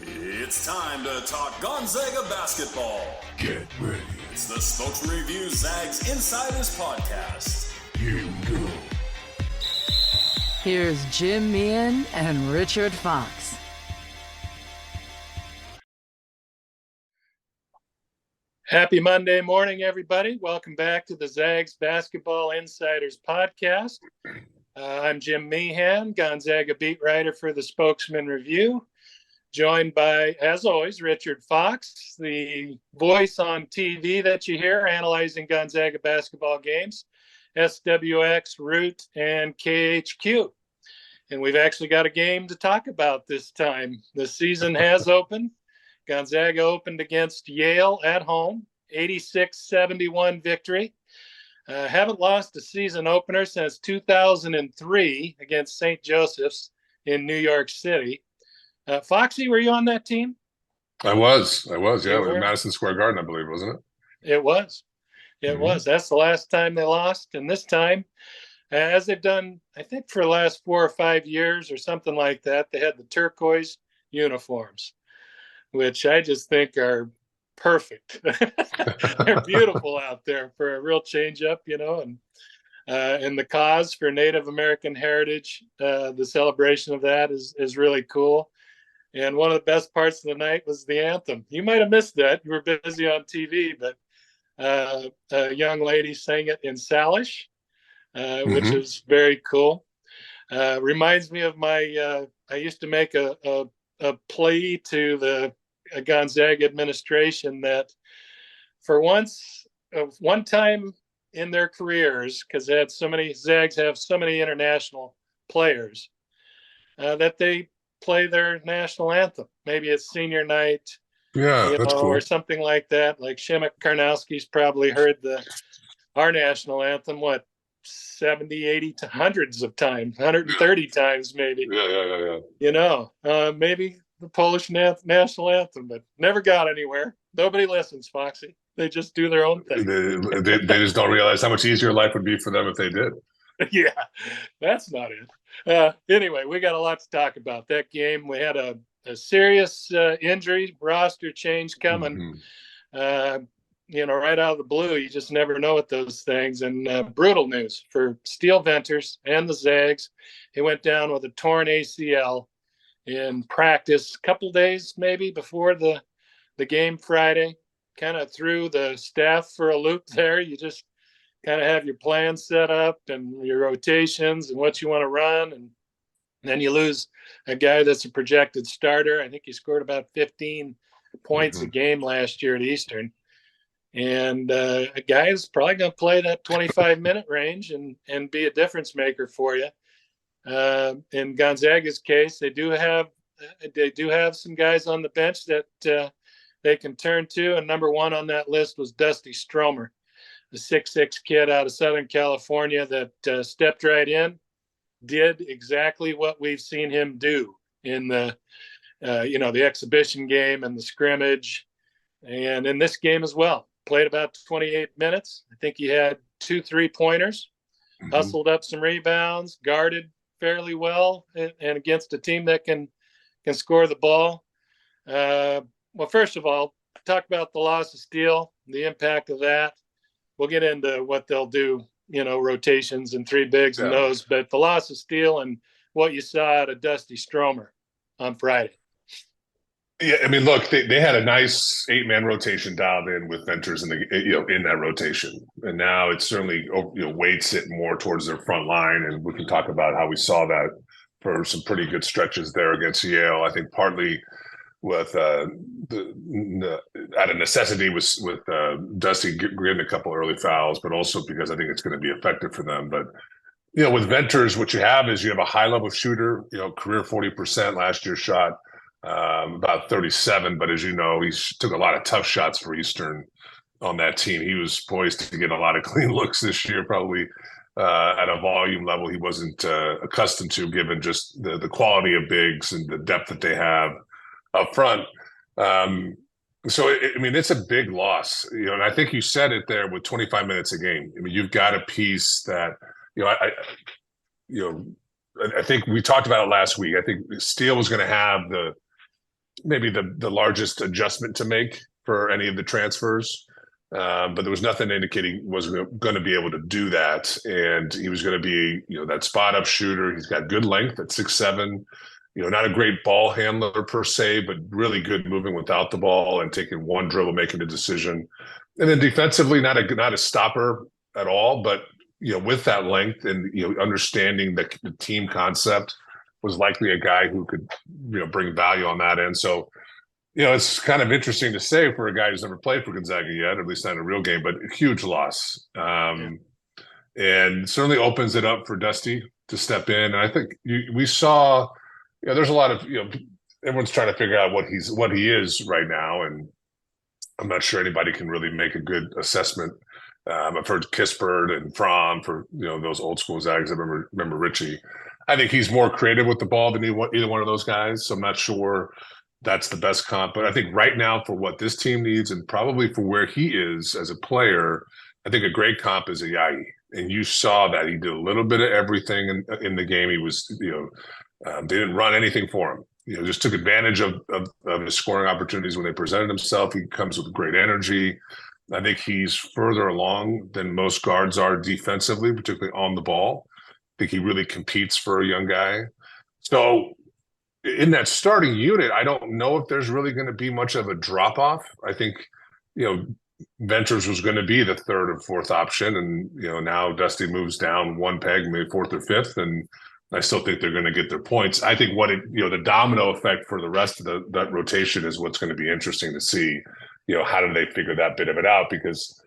It's time to talk Gonzaga basketball. Get ready. It's the Spokesman-Review Zags Insiders Podcast. Here we go. Here's Jim Meehan and Richard Fox. Happy Monday morning, everybody. Welcome back to the Zags Basketball Insiders Podcast. I'm Jim Meehan, Gonzaga beat writer for the Spokesman-Review, joined by, as always, Richard Fox, the voice on TV that you hear analyzing Gonzaga basketball games, SWX, Root, and KHQ. And we've actually got a game to talk about this time. The season has opened. Gonzaga opened against Yale at home, 86-71 victory. Haven't lost a season opener since 2003 against St. Joseph's in New York City. Foxy, were you on that team? I was, yeah. It was Madison Square Garden, I believe, wasn't it? It was. It was. That's the last time they lost. And this time, as they've done, I think for the last 4 or 5 years or something like that, they had the turquoise uniforms, which I just think are perfect. They're beautiful out there for a real change up, you know, and the cause for Native American heritage, the celebration of that is really cool. And one of the best parts of the night was the anthem. You might have missed that. You were busy on TV, but a young lady sang it in Salish, which is very cool. Reminds me of my, I used to make a plea to the Gonzaga administration that for one time in their careers, because they had so many, Zags have so many international players, that they play their national anthem. Maybe it's senior night, that's cool. or something like that. Like Shemek Karnowski's probably heard our national anthem, 70, 80 to hundreds of times, 130 times maybe. Yeah. You know, maybe the Polish national anthem, but never got anywhere. Nobody listens, Foxy. They just do their own thing. They just don't realize how much easier life would be for them if they did. Yeah, that's not it. Anyway, we got a lot to talk about. That game, we had a serious injury roster change coming, right out of the blue. You just never know with those things. And brutal news for Steel Venters and the Zags. He went down with a torn ACL in practice a couple days maybe before the game Friday. Kind of threw the staff for a loop there. You just kind of have your plan set up and your rotations and what you want to run. And then you lose a guy that's a projected starter. I think he scored about 15 points a game last year at Eastern. And a guy is probably going to play that 25-minute range and be a difference maker for you. In Gonzaga's case, they do have some guys on the bench that they can turn to. And number one on that list was Dusty Stromer, the 6'6" kid out of Southern California that stepped right in, did exactly what we've seen him do in the exhibition game and the scrimmage, and in this game as well. Played about 28 minutes. I think he had 2 3-pointers, hustled up some rebounds, guarded fairly well, and against a team that can score the ball. Well, first of all, talk about the loss of Steele, the impact of that. We'll get into what they'll do, rotations and 3 bigs and those, but the loss of Steele and what you saw out of Dusty Stromer on Friday. Yeah, I mean, look, they had a nice 8-man rotation dialed in with Venters in that rotation, and now it certainly weights it more towards their front line, and we can talk about how we saw that for some pretty good stretches there against Yale. I think partly with out of necessity with Dusty getting a couple early fouls, but also because I think it's going to be effective for them. But with Venters, what you have is you have a high level shooter, career 40%. Last year shot about 37, but as you know, he took a lot of tough shots for Eastern on that team. He was poised to get a lot of clean looks this year, probably at a volume level he wasn't accustomed to, given just the quality of bigs and the depth that they have up front. So it's a big loss, and I think you said it there with 25 minutes a game. I mean, you've got a piece that, I think we talked about it last week. I think Steele was going to have maybe the largest adjustment to make for any of the transfers. But there was nothing indicating he wasn't going to be able to do that. And he was going to be, that spot up shooter. He's got good length at 6'7", not a great ball handler per se, but really good moving without the ball and taking one dribble, making a decision. And then defensively, not a stopper at all, but, with that length and, understanding the team concept, was likely a guy who could, bring value on that end. So, it's kind of interesting to say for a guy who's never played for Gonzaga yet, at least not in a real game, but a huge loss. And certainly opens it up for Dusty to step in. And I think we saw, there's a lot of, everyone's trying to figure out what he is right now. And I'm not sure anybody can really make a good assessment. I've heard Kispert and Fromm for, those old school Zags. I remember Richie. I think he's more creative with the ball than either one of those guys. So I'm not sure that's the best comp. But I think right now for what this team needs and probably for where he is as a player, I think a great comp is Ayayi. And you saw that he did a little bit of everything in the game. He was, they didn't run anything for him. Just took advantage of his scoring opportunities when they presented himself. He comes with great energy. I think he's further along than most guards are defensively, particularly on the ball. I think he really competes for a young guy. So in that starting unit, I don't know if there's really going to be much of a drop-off. I think, Ventures was going to be the third or fourth option. And, now Dusty moves down one peg, maybe fourth or fifth. And I still think they're going to get their points. I think the domino effect for the rest of that rotation is what's going to be interesting to see. How do they figure that bit of it out? Because,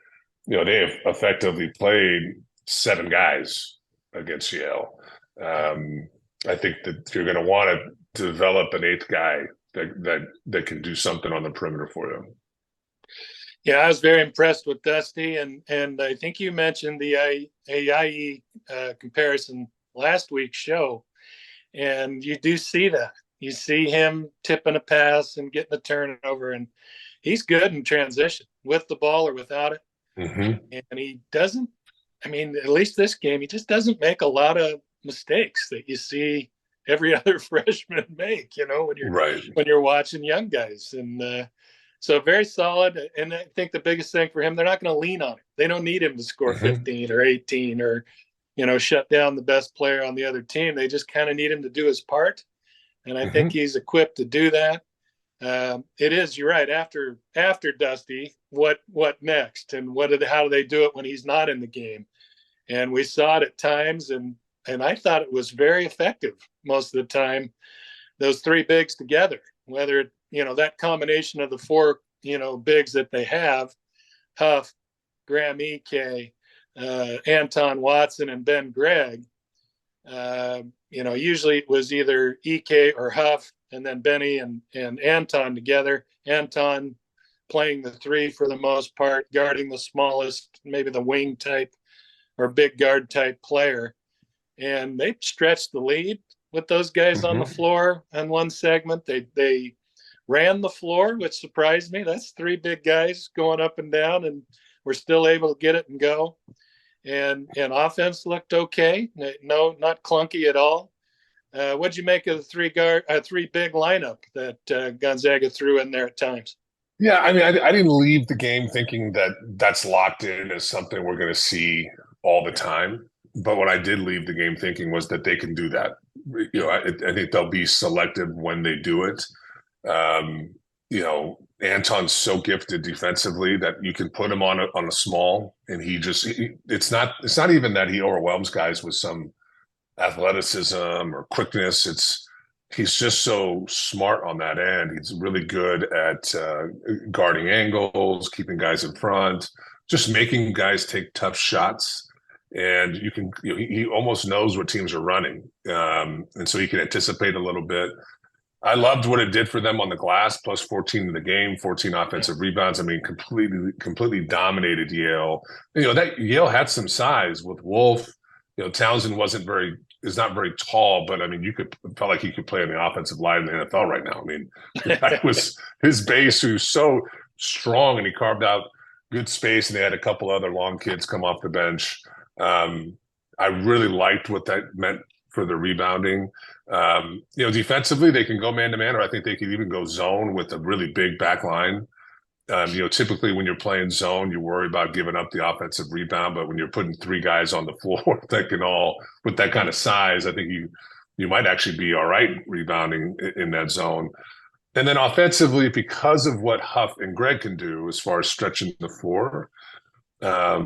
they have effectively played 7 guys against Yale. I think that if you're going to want to develop an 8th guy that can do something on the perimeter for them. Yeah, I was very impressed with Dusty, and I think you mentioned the AIE comparison last week's show, and you do see that. You see him tipping a pass and getting a turnover, and he's good in transition with the ball or without it. Mm-hmm. And he doesn't, at least this game, he just doesn't make a lot of mistakes that you see every other freshman make, when you're watching young guys. And so very solid. And I think the biggest thing for him, they're not going to lean on it. They don't need him to score 15 or 18 or, shut down the best player on the other team. They just kind of need him to do his part. And I think he's equipped to do that. It is, you're right. After Dusty, what next? And how do they do it when he's not in the game? And we saw it at times, and I thought it was very effective most of the time. Those 3 bigs together, whether that combination of the 4 bigs that they have, Huff, Graham Ike, Anton Watson, and Ben Gregg. Usually it was either Ike or Huff, and then Benny and Anton together. Anton playing the 3 for the most part, guarding the smallest, maybe the wing type or big guard type player. And they stretched the lead with those guys on the floor on one segment. They ran the floor, which surprised me. That's 3 big guys going up and down, and we're still able to get it and go. And offense looked okay. No, not clunky at all. What'd you make of the 3 big lineup that Gonzaga threw in there at times? Yeah, I didn't leave the game thinking that that's locked in as something we're going to see all the time. But what I did leave the game thinking was that they can do that. I think they'll be selective when they do it. Anton's so gifted defensively that you can put him on a small, and it's not even that he overwhelms guys with some athleticism or quickness. He's just so smart on that end. He's really good at guarding angles, keeping guys in front, just making guys take tough shots. And he almost knows what teams are running, and so he can anticipate a little bit. I loved what it did for them on the glass, plus 14 in the game, 14 offensive rebounds. Completely dominated Yale. That Yale had some size with Wolf. Townsend is not very tall, but felt like he could play on the offensive line in the NFL right now. That was his base, who's so strong, and he carved out good space, and they had a couple other long kids come off the bench. I really liked what that meant for the rebounding. Defensively, they can go man-to-man, or I think they can even go zone with a really big back line. Typically when you're playing zone, you worry about giving up the offensive rebound, but when you're putting three guys on the floor that can all, with that kind of size, I think you might actually be all right rebounding in that zone. And then offensively, because of what Huff and Greg can do as far as stretching the floor, they're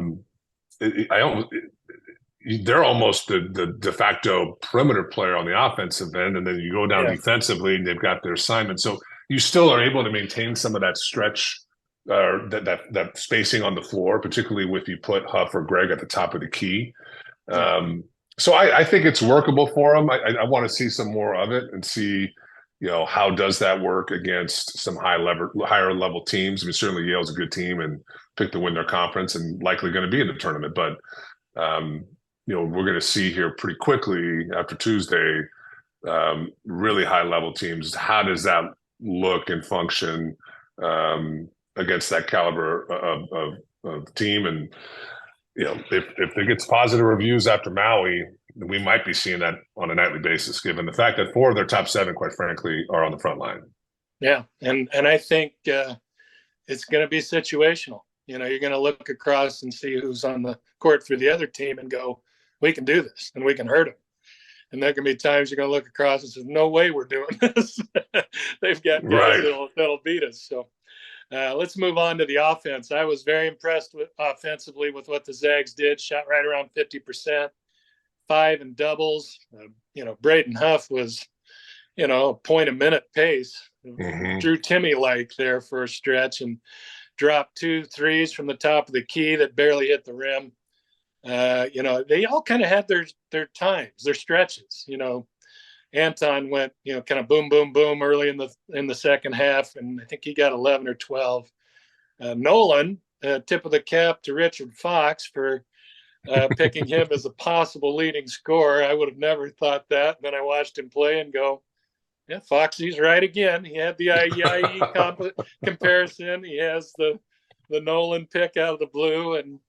almost the de facto perimeter player on the offensive end. And then you go down defensively and they've got their assignment. So you still are able to maintain some of that stretch, that spacing on the floor, particularly if you put Huff or Greg at the top of the key. So I think it's workable for them. I want to see some more of it and see, how does that work against some higher level teams. I mean, certainly Yale's a good team and picked to win their conference and likely going to be in the tournament. But, we're going to see here pretty quickly after Tuesday, really high level teams. How does that look and function against that caliber of team? And, if it gets positive reviews after Maui, we might be seeing that on a nightly basis, given the fact that 4 of their top 7, quite frankly, are on the front line. Yeah. And I think it's going to be situational. You're going to look across and see who's on the court for the other team and go, we can do this and we can hurt them. And there can be times you're going to look across and say, no way we're doing this. They've got guys that'll beat us. So let's move on to the offense. I was very impressed offensively with what the Zags did. Shot right around 50%, 5 in doubles. Braden Huff was, a point a minute pace. Drew Timmy-like there for a stretch and dropped 2 threes from the top of the key that barely hit the rim. They all kind of had their times, their stretches. Anton went, kind of boom, boom, boom early in the second half, and I think he got 11 or 12. Nolan, tip of the cap to Richard Fox for picking him as a possible leading scorer. I would have never thought that. And then I watched him play and go, yeah, Foxy's right again. He had the IEIE comparison. He has the Nolan pick out of the blue, and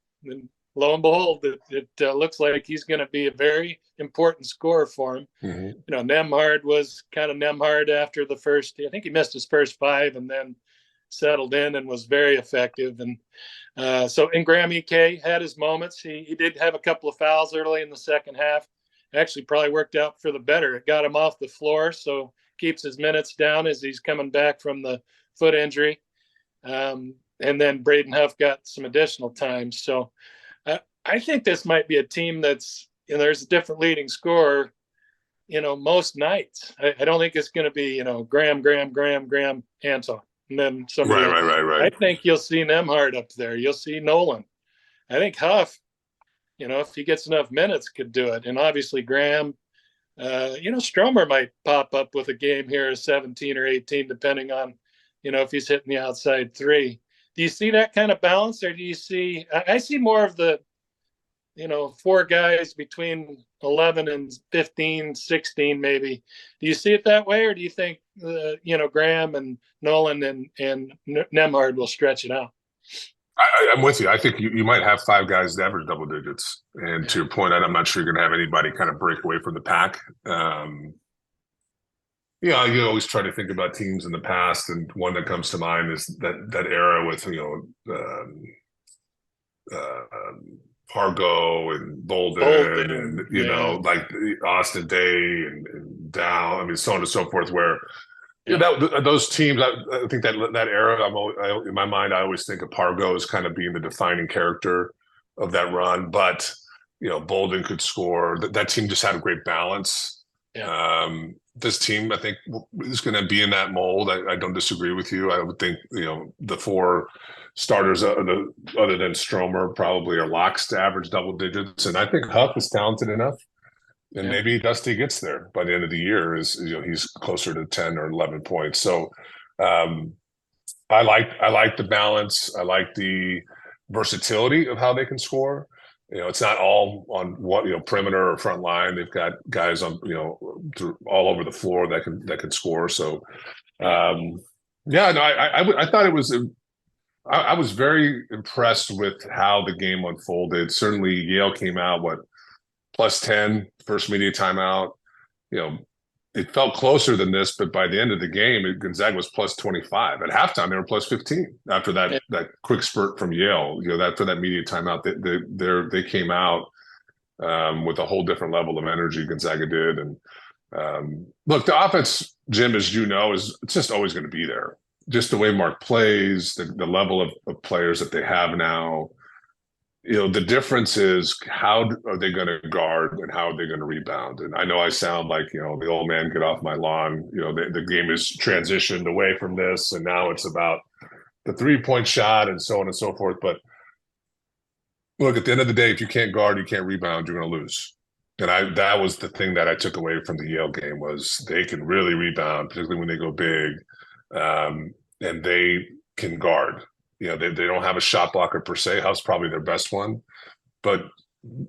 lo and behold, it looks like he's going to be a very important scorer for him. Nembhard was kind of Nembhard after the first. I think he missed his first 5 and then settled in and was very effective. And and Graham Ek had his moments. He did have a couple of fouls early in the second half. Actually, probably worked out for the better. It got him off the floor, so keeps his minutes down as he's coming back from the foot injury. And then Braden Huff got some additional time. So I think this might be a team that's, there's a different leading scorer, most nights. I don't think it's going to be, Graham, Anton. And then somebody. Right. I think you'll see Nembhard up there. You'll see Nolan. I think Huff, if he gets enough minutes, could do it. And obviously Graham, Stromer might pop up with a game here of 17 or 18, depending on, if he's hitting the outside 3. Do you see that kind of balance, or do you see? I see more of the, 4 guys between 11 and 15, 16 maybe. Do you see it that way, or do you think, Graham and Nolan and Nembhard will stretch it out? I'm with you. I think you might have 5 guys that average double digits. And to your point, I'm not sure you're going to have anybody kind of break away from the pack. You always try to think about teams in the past, and one that comes to mind is that era with Hargo and Bolden and like Austin Day and Dow. I mean, so on and so forth. Where those teams, I think that era. In my mind, I always think of Pargo as kind of being the defining character of that run. But Bolden could score. That team just had a great balance. This team, I think, is going to be in that mold. I don't disagree with you. I would think, the 4 starters, other than Stromer, probably are locks to average double digits. And I think Huff is talented enough. And maybe Dusty gets there by the end of the year. He's closer to 10 or 11 points. So I like the balance. I like the versatility of how they can score. It's not all on perimeter or front line. They've got guys on all over the floor that can score. So I thought it was. I was very impressed with how the game unfolded. Certainly, Yale came out plus 10, first media timeout. It felt closer than this, but by the end of the game, Gonzaga was plus 25. At halftime, they were plus 15 after that quick spurt from Yale. After that media timeout, they came out with a whole different level of energy. Gonzaga did, and look, the offense, Jim, as you know, it's just always going to be there. Just the way Mark plays, the level of players that they have now. The difference is how are they going to guard and how are they going to rebound? And I know I sound like, the old man, get off my lawn. The game has transitioned away from this, and now it's about the 3-point shot and so on and so forth. But look, at the end of the day, if you can't guard, you can't rebound, you're going to lose. And that was the thing that I took away from the Yale game was they can really rebound, particularly when they go big, and they can guard. They don't have a shot blocker per se. Huff's probably their best one, but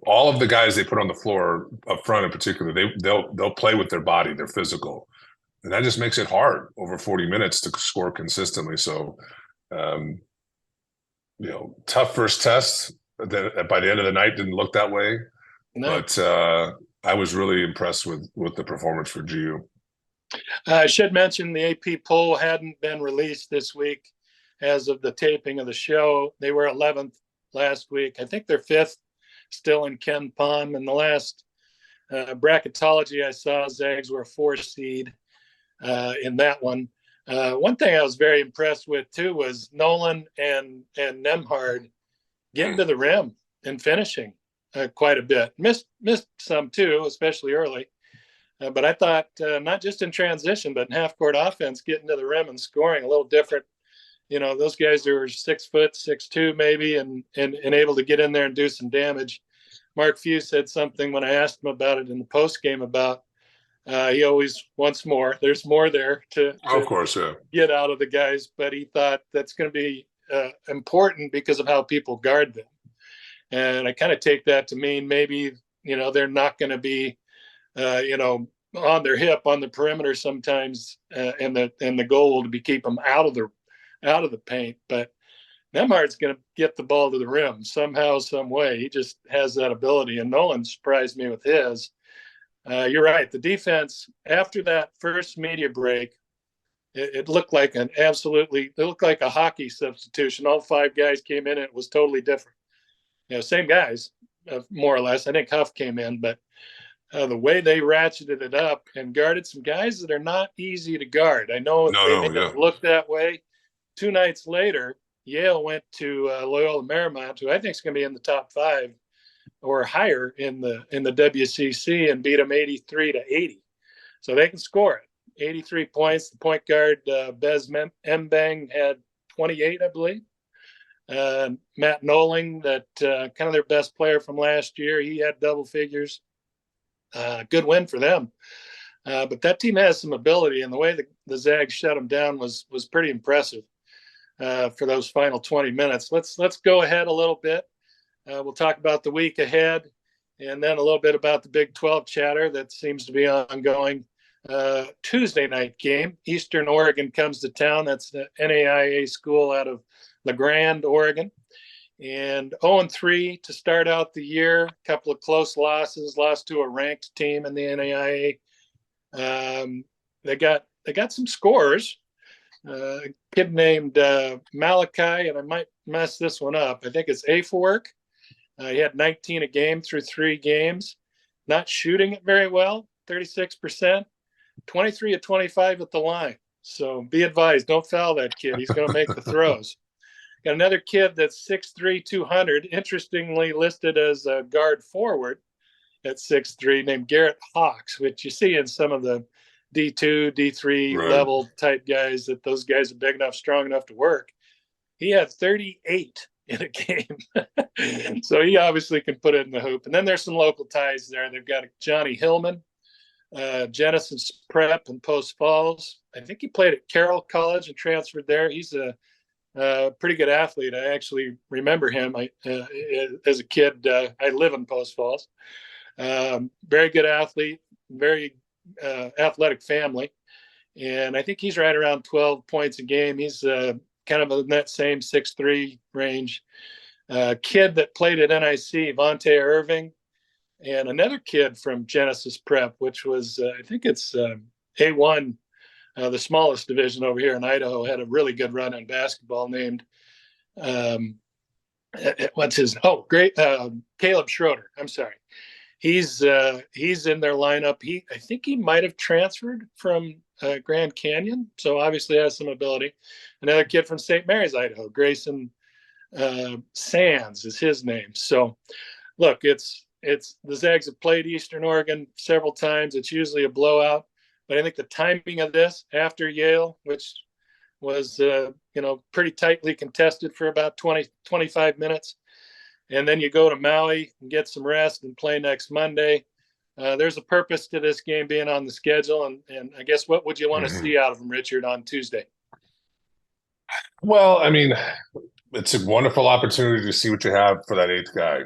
all of the guys they put on the floor up front, in particular, they'll play with their body. They're physical, and that just makes it hard over 40 minutes to score consistently. So, tough first test. That by the end of the night didn't look that way, but I was really impressed with the performance for GU. I should mention the AP poll hadn't been released this week. As of the taping of the show, they were 11th last week. I think they're 5th still in Ken Palm. In the last bracketology I saw, Zags were a 4 seed in that one. One thing I was very impressed with, too, was Nolan and Nembhard getting to the rim and finishing quite a bit. Missed some, too, especially early. But I thought not just in transition, but in half-court offense, getting to the rim and scoring a little different. Those guys who are 6 foot, 6'2", maybe, and able to get in there and do some damage. Mark Few said something when I asked him about it in the post game about he always wants more. There's more there to of course, yeah, get out of the guys, but he thought that's going to be important because of how people guard them. And I kind of take that to mean maybe they're not going to be on their hip on the perimeter sometimes, and the goal to be keep them out of the paint, but Nembhard's going to get the ball to the rim somehow, some way. He just has that ability, and Nolan surprised me with his. You're right. The defense, after that first media break, it looked like it looked like a hockey substitution. All 5 guys came in, and it was totally different. Same guys, more or less. I think Huff came in, but the way they ratcheted it up and guarded some guys that are not easy to guard. I know they may have looked that way. 2 nights later, Yale went to Loyola Marymount, who I think is going to be in the top 5 or higher in the WCC, and beat them 83-80. So they can score it. 83 points. The point guard Bez Mbang had 28, I believe. Matt Noling, that kind of their best player from last year, he had double figures. Good win for them. But that team has some ability, and the way the Zags shut them down was pretty impressive. For those final 20 minutes. Let's go ahead a little bit. We'll talk about the week ahead, and then a little bit about the Big 12 chatter that seems to be ongoing. Tuesday night game, Eastern Oregon comes to town. That's the NAIA school out of La Grande, Oregon. And 0-3 to start out the year. A couple of close losses, lost to a ranked team in the NAIA. They got some scores. A kid named Malachi, and I might mess this one up. I think it's Afork. He had 19 a game through 3 games. Not shooting it very well, 36%. 23 of 25 at the line. So be advised, don't foul that kid. He's going to make the throws. Got another kid that's 6'3", 200, interestingly listed as a guard forward at 6'3", named Garrett Hawks, which you see in some of the D2, D3 level type guys, that those guys are big enough, strong enough to work. He had 38 in a game. So he obviously can put it in the hoop. And then there's some local ties there. They've got Johnny Hillman, Genesis Prep in Post Falls. I think he played at Carroll College and transferred there. He's a pretty good athlete. I actually remember him as a kid. I live in Post Falls. Very good athlete, very athletic family, and I think he's right around 12 points a game. He's kind of in that same 6'3" range. Kid that played at NIC, Vontae Irving, and another kid from Genesis Prep, which was, I think it's A1, the smallest division over here in Idaho, had a really good run in basketball named, what's his, great, Caleb Schroeder. I'm sorry. He's in their lineup. I think he might have transferred from Grand Canyon, so obviously has some ability. Another kid from St. Mary's, Idaho, Grayson Sands is his name. So, look, it's the Zags have played Eastern Oregon several times. It's usually a blowout, but I think the timing of this after Yale, which was pretty tightly contested for about 25 minutes, and then you go to Maui and get some rest and play next Monday. There's a purpose to this game being on the schedule, and I guess what would you want to see out of them, Richard, on Tuesday? Well, I mean, it's a wonderful opportunity to see what you have for that eighth guy.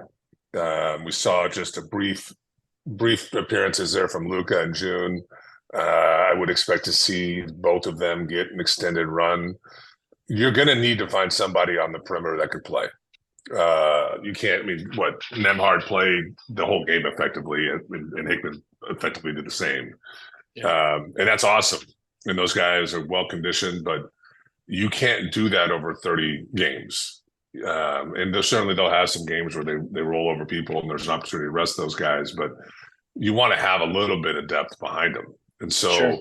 We saw just a brief appearances there from Luka and June. I would expect to see both of them get an extended run. You're going to need to find somebody on the perimeter that could play. You can't, I mean, Nemhard played the whole game effectively, and Hickman effectively did the same. Yeah. And that's awesome. And those guys are well conditioned, but you can't do that over 30 games. And they'll have some games where they roll over people and there's an opportunity to rest those guys, but you want to have a little bit of depth behind them. And so, sure.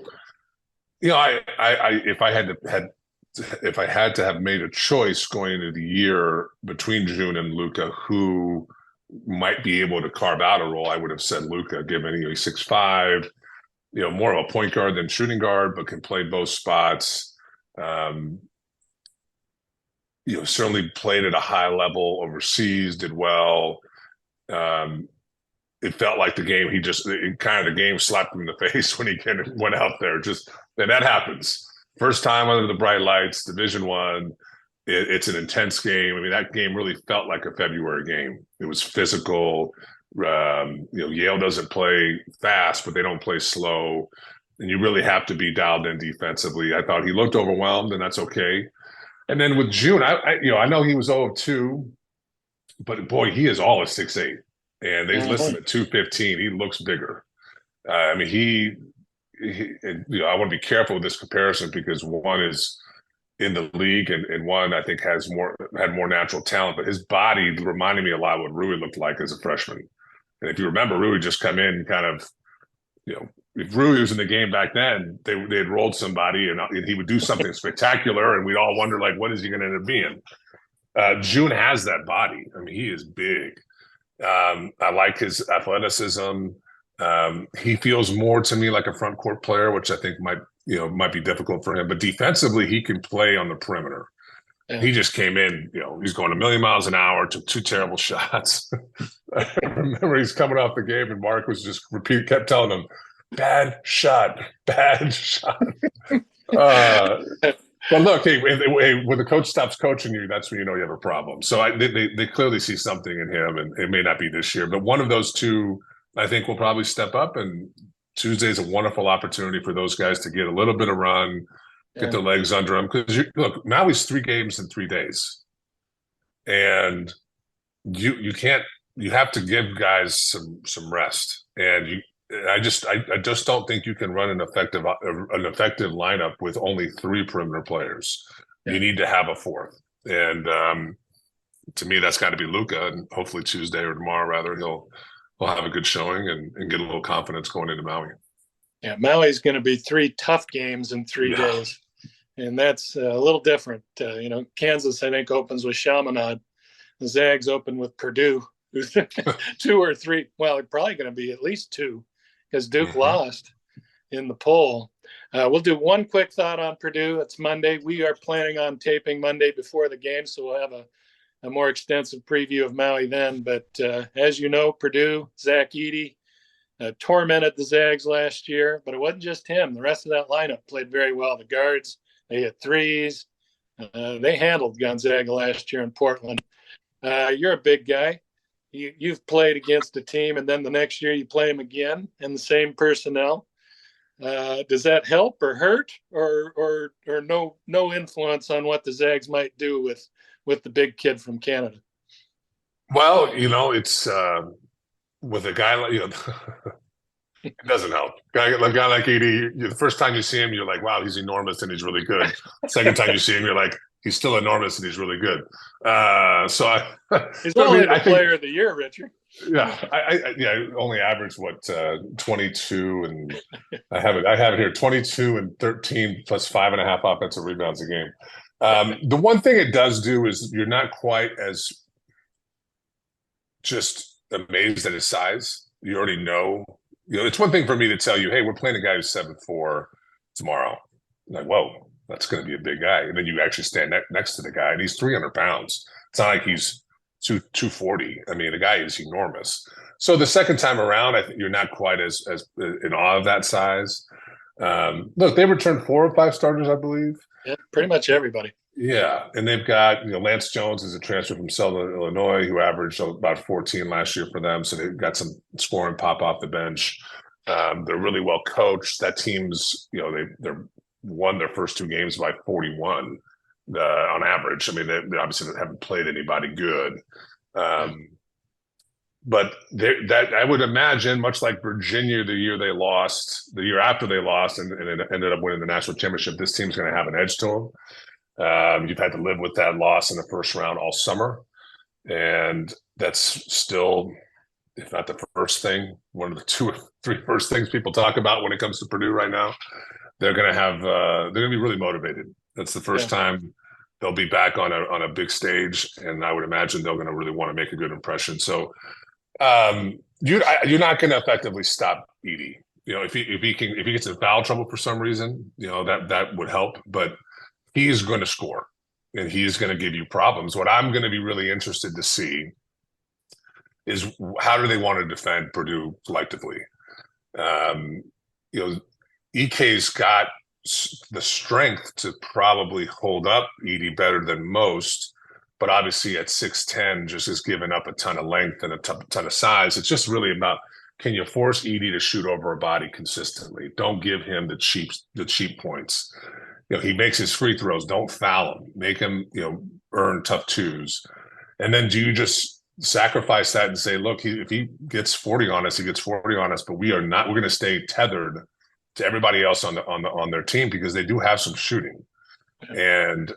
If I had to have made a choice going into the year between June and Luka, who might be able to carve out a role, I would have said Luka, given he's 6'5", more of a point guard than shooting guard, but can play both spots. Certainly played at a high level overseas, did well. It felt like the game, the game slapped him in the face when he went out there. And that happens. First time under the bright lights, Division I. It's an intense game. I mean, that game really felt like a February game. It was physical. Yale doesn't play fast, but they don't play slow. And you really have to be dialed in defensively. I thought he looked overwhelmed, and that's okay. And then with June, I know he was 0-2, but boy, he is all of 6'8", and they list him at 215. He looks bigger. I mean, I want to be careful with this comparison because one is in the league and one I think had more natural talent, but his body reminded me a lot of what Rui looked like as a freshman. And if you remember, Rui just come in kind of, if Rui was in the game back then, they had rolled somebody and he would do something spectacular, and we'd all wonder, like, what is he going to end up being? June has that body. I mean, he is big. I like his athleticism. He feels more to me like a front court player, which I think might be difficult for him. But defensively, he can play on the perimeter. Yeah. He just came in, he's going a million miles an hour, took 2 terrible shots. I remember he's coming off the game and Mark was just kept telling him, bad shot. But look, hey, when the coach stops coaching you, that's when you know you have a problem. So they clearly see something in him, and it may not be this year, but one of those two, I think, will probably step up. And Tuesday is a wonderful opportunity for those guys to get a little bit of run, get their legs under them. Because look, Maui's 3 games in 3 days, and you can't. You have to give guys some rest, and I just don't think you can run an effective lineup with only 3 perimeter players. Yeah. You need to have a fourth, and to me, that's got to be Luka. And hopefully Tuesday or tomorrow, rather, he'll have a good showing and get a little confidence going into Maui. Yeah, Maui's going to be 3 tough games in 3 days, and that's a little different. Kansas, I think, opens with Chaminade. The Zags open with Purdue, who's 2 or 3. Well, it's probably going to be at least 2. Because Duke lost in the poll. We'll do one quick thought on Purdue. It's Monday. We are planning on taping Monday before the game, so we'll have a more extensive preview of Maui then. But as you know, Purdue, Zach Edey tormented the Zags last year, but it wasn't just him. The rest of that lineup played very well. The guards, they hit threes. They handled Gonzaga last year in Portland. You're a big guy. You've played against a team, and then the next year you play them again in the same personnel. Does that help or hurt, or no influence on what the Zags might do with the big kid from Canada? Well, it's with a guy like it doesn't help. A guy like AD, the first time you see him, you're like, wow, he's enormous and he's really good. Second time you see him, you're like, he's still enormous and he's really good. He's only the player of the year, Richard. Yeah, I only averaged 22, and I have it here 22 and 13 plus 5.5 offensive rebounds a game. The one thing it does do is you're not quite as just amazed at his size. You already know. It's one thing for me to tell you, hey, we're playing a guy who's 7'4" tomorrow. I'm like, whoa, that's going to be a big guy. And then you actually stand next to the guy, and he's 300 pounds. It's not like he's 240. I mean, the guy is enormous. So the second time around, I think you're not quite as in awe of that size. Look, they returned 4 or 5 starters, I believe. Yeah, pretty much everybody. Yeah, and they've got Lance Jones is a transfer from Southern Illinois who averaged about 14 last year for them, so they've got some scoring pop off the bench. They're really well coached. That team's they're won their first 2 games by 41 on average. I mean, they obviously haven't played anybody good, but that I would imagine, much like Virginia the year after they lost and ended up winning the national championship, this team's going to have an edge to them. You've had to live with that loss in the first round all summer, and that's still, if not the first thing, one of the 2 or 3 first things people talk about when it comes to Purdue right now. They're going to be really motivated. That's the first time they'll be back on a big stage, and I would imagine they're going to really want to make a good impression. So you're not going to effectively stop Edey. If he gets in foul trouble for some reason, that would help, but he's going to score and he's going to give you problems. What I'm going to be really interested to see is how do they want to defend Purdue collectively? EK's got the strength to probably hold up Edey better than most, but obviously at 6'10", just is giving up a ton of length and a ton of size. It's just really about, can you force Edey to shoot over a body consistently? Don't give him the cheap points. He makes his free throws. Don't foul him. Make him, earn tough 2s. And then do you just sacrifice that and say, look, if he gets 40 on us, he gets 40 on us, but we're going to stay tethered to everybody else on their team because they do have some shooting. And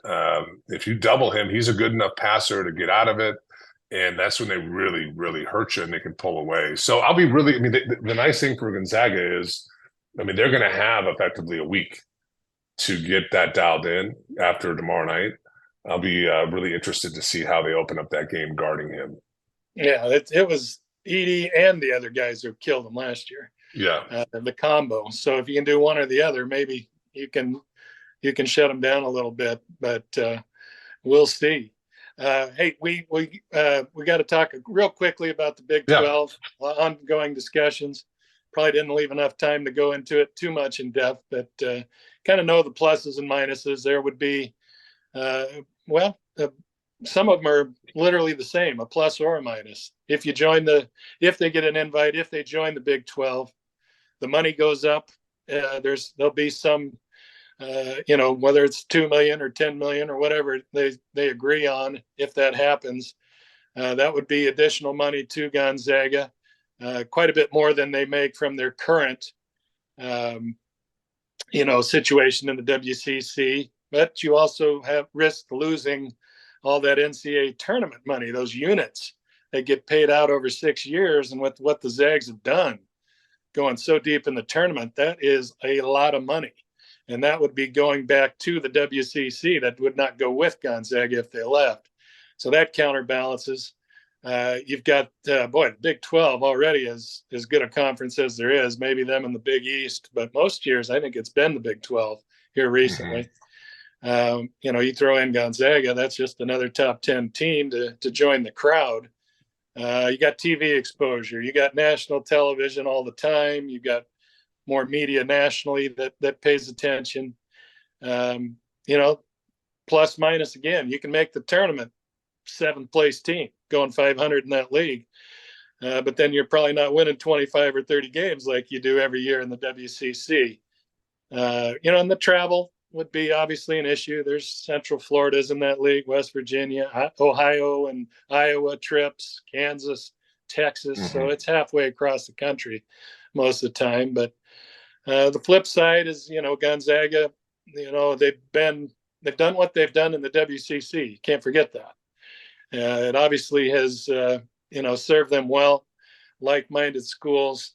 if you double him, he's a good enough passer to get out of it. And that's when they really, really hurt you and they can pull away. So the nice thing for Gonzaga is, they're going to have effectively a week to get that dialed in after tomorrow night. I'll be really interested to see how they open up that game guarding him. Yeah, it was Edey and the other guys who killed him last year. Yeah, the combo. So if you can do one or the other, maybe you can shut them down a little bit. But we'll see. Hey, we got to talk real quickly about the Big 12 ongoing discussions. Probably didn't leave enough time to go into it too much in depth, but kind of know the pluses and minuses. There would be, some of them are literally the same, a plus or a minus. If they get an invite, if they join the Big 12, the money goes up. There'll be some, whether it's 2 million or 10 million or whatever they agree on. If that happens, that would be additional money to Gonzaga. Quite a bit more than they make from their current, situation in the WCC. But you also have risk losing all that NCAA tournament money, those units that get paid out over 6 years. And with what the Zags have done, going so deep in the tournament, that is a lot of money. And that would be going back to the WCC. That would not go with Gonzaga if they left. So that counterbalances. You've got, the Big 12 already is as good a conference as there is, maybe them in the Big East, but most years I think it's been the Big 12 here recently. You throw in Gonzaga, that's just another top 10 team to join the crowd. You got TV exposure, you got national television all the time, you got more media nationally that pays attention. Plus minus again, you can make the tournament 7th place team going 500 in that league. But then you're probably not winning 25 or 30 games like you do every year in the WCC. And the travel would be obviously an issue. There's Central Florida's in that league, West Virginia, Ohio and Iowa trips, Kansas, Texas, so it's halfway across the country most of the time. But the flip side is, Gonzaga, they've done what they've done in the WCC. You can't forget that. It obviously has, served them well. Like-minded schools,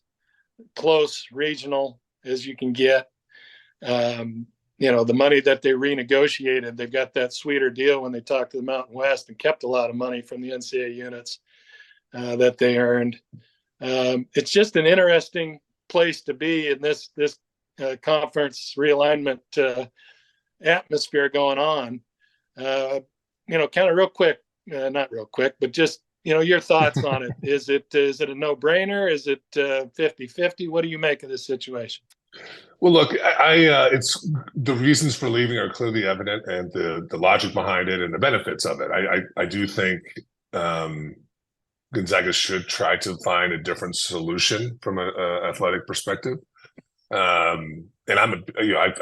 close, regional as you can get. The money that they renegotiated, they've got that sweeter deal when they talked to the Mountain West and kept a lot of money from the NCAA units that they earned. It's just an interesting place to be in this conference realignment atmosphere going on. Kind of real quick, not real quick, but just, your thoughts on it. Is it a no-brainer? Is it 50-50? What do you make of this situation? Well, look, it's the reasons for leaving are clearly evident, and the logic behind it and the benefits of it. I do think Gonzaga should try to find a different solution from an athletic perspective. And I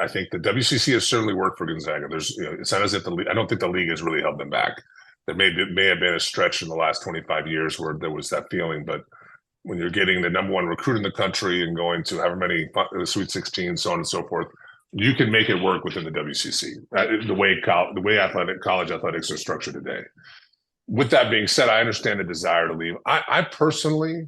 think the WCC has certainly worked for Gonzaga. It's not as if I don't think the league has really held them back. There may have been a stretch in the last 25 years where there was that feeling, but when you're getting the number one recruit in the country and going to however many Sweet 16, so on and so forth, you can make it work within the WCC. The way college athletics are structured today. With that being said, I understand the desire to leave. I personally,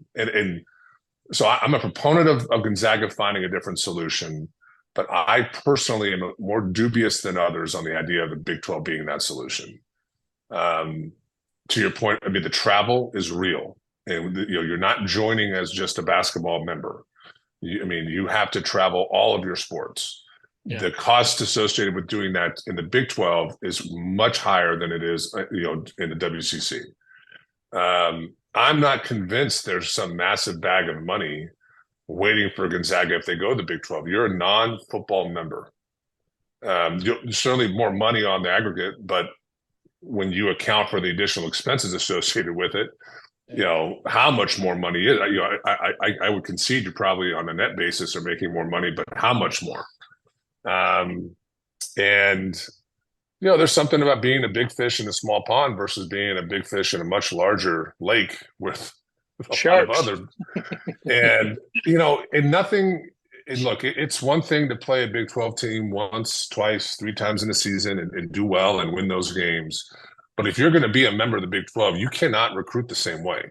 so I'm a proponent of Gonzaga finding a different solution, but I personally am more dubious than others on the idea of the Big 12 being that solution. To your point, I mean, the travel is real, and you're not joining as just a basketball member. You have to travel all of your sports. Yeah. The cost associated with doing that in the Big 12 is much higher than it is, in the WCC. I'm not convinced there's some massive bag of money waiting for Gonzaga if they go to the Big 12. You're a non-football member. Certainly more money on the aggregate, but when you account for the additional expenses associated with it, how much more money is, I would concede you probably on a net basis are making more money, but how much more? There's something about being a big fish in a small pond versus being a big fish in a much larger lake with a lot of other. Look, it's one thing to play a Big 12 team once, twice, 3 times in a season and do well and win those games. But if you're going to be a member of the Big 12, you cannot recruit the same way.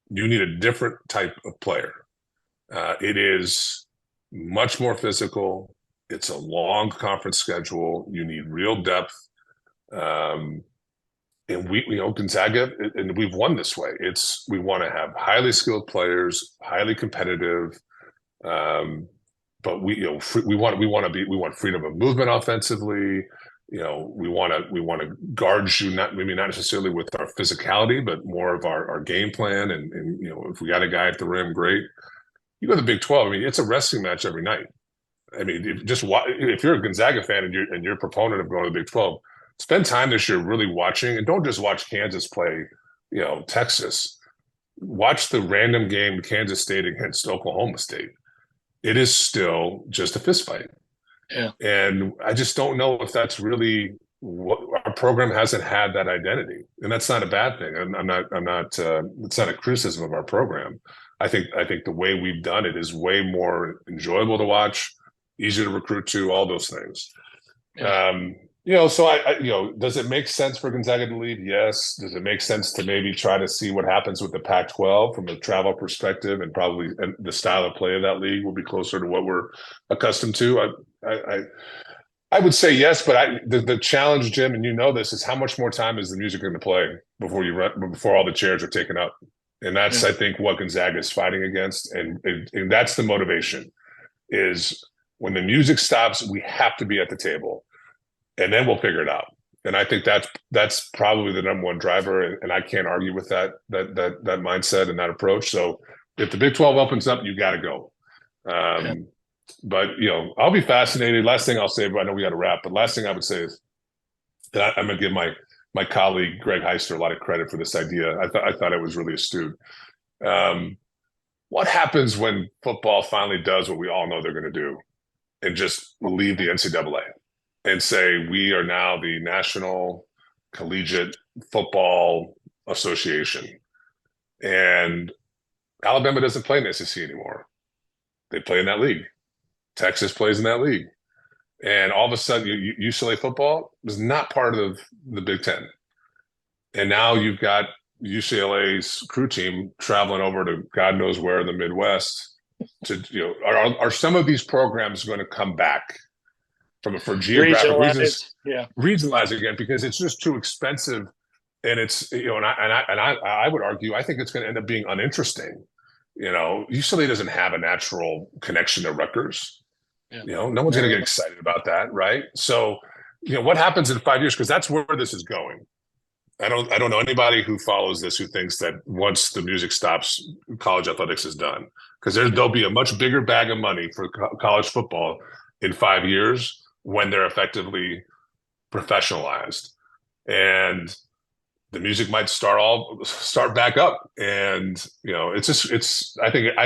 You need a different type of player. It is much more physical. It's a long conference schedule. You need real depth. And Gonzaga, and we've won this way. We want to have highly skilled players, highly competitive. But we want freedom of movement offensively. We want to guard you, not necessarily with our physicality, but more of our game plan. And if we got a guy at the rim, great. You go to the Big 12. It's a wrestling match every night. If you're a Gonzaga fan and you're a proponent of going to the Big 12, spend time this year really watching, and don't just watch Kansas play, Texas. Watch the random game Kansas State against Oklahoma State. It is still just a fist fight. Yeah. And I just don't know if that's really what our program hasn't had, that identity. And that's not a bad thing. It's not a criticism of our program. I think the way we've done it is way more enjoyable to watch, easier to recruit to, all those things. Yeah. Does it make sense for Gonzaga to leave? Yes. Does it make sense to maybe try to see what happens with the Pac-12 from a travel perspective, and probably the style of play of that league will be closer to what we're accustomed to? I would say yes, but the challenge, Jim, and this, is how much more time is the music going to play before all the chairs are taken up? And that's, I think, what Gonzaga is fighting against, and that's the motivation. Is when the music stops, we have to be at the table. And then we'll figure it out. And I think that's probably the number one driver. And I can't argue with that mindset and that approach. So if the Big 12 opens up, you got to go. But I'll be fascinated. Last thing I'll say, but I know we got to wrap. But last thing I would say is that I'm going to give my colleague Greg Heister a lot of credit for this idea. I thought it was really astute. What happens when football finally does what we all know they're going to do, and just leave the NCAA? And say we are now the National Collegiate Football Association, and Alabama doesn't play in the SEC anymore. They play in that league. Texas plays in that league. And all of a sudden, UCLA football is not part of the Big Ten. And now you've got UCLA's crew team traveling over to God knows where in the Midwest to, are some of these programs going to come back for geographic reasons? Yeah. Regionalize again, because it's just too expensive. And it's, and I would argue, I think it's going to end up being uninteresting. UCLA doesn't have a natural connection to Rutgers. Yeah. No one's going to get excited about that, right? So, what happens in 5 years? Because that's where this is going. I don't know anybody who follows this who thinks that once the music stops, college athletics is done. Because there'll be a much bigger bag of money for college football in 5 years when they're effectively professionalized, and the music might start back up. And I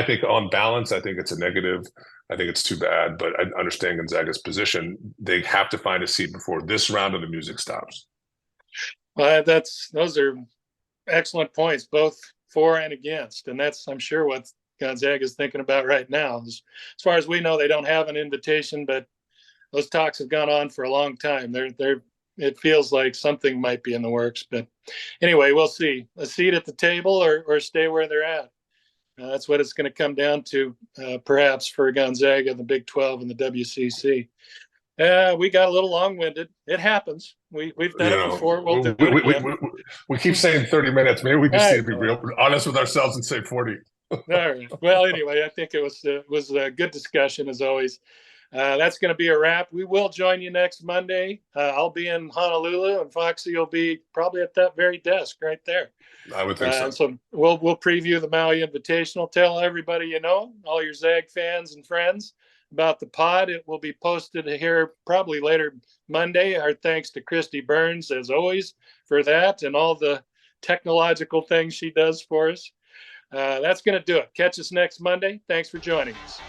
think on balance, I think it's a negative. I think it's too bad, but I understand Gonzaga's position. They have to find a seat before this round of the music stops. Well, those are excellent points, both for and against, and that's, I'm sure, what Gonzaga is thinking about right now. As far as we know, they don't have an invitation, but those talks have gone on for a long time. It feels like something might be in the works, but anyway, we'll see. A seat at the table or stay where they're at. That's what it's going to come down to, perhaps, for Gonzaga, the Big 12, and the WCC. We got a little long-winded. It happens. We've done it before. We'll do it again. We keep saying 30 minutes. Maybe we just be real honest with ourselves and say 40. All right. Well, anyway, I think it was a good discussion as always. That's going to be a wrap. We will join you next Monday. I'll be in Honolulu, and Foxy will be probably at that very desk right there. I would think so. So we'll preview the Maui Invitational. Tell everybody all your Zag fans and friends, about the pod. It will be posted here probably later Monday. Our thanks to Christy Burns, as always, for that and all the technological things she does for us. That's going to do it. Catch us next Monday. Thanks for joining us.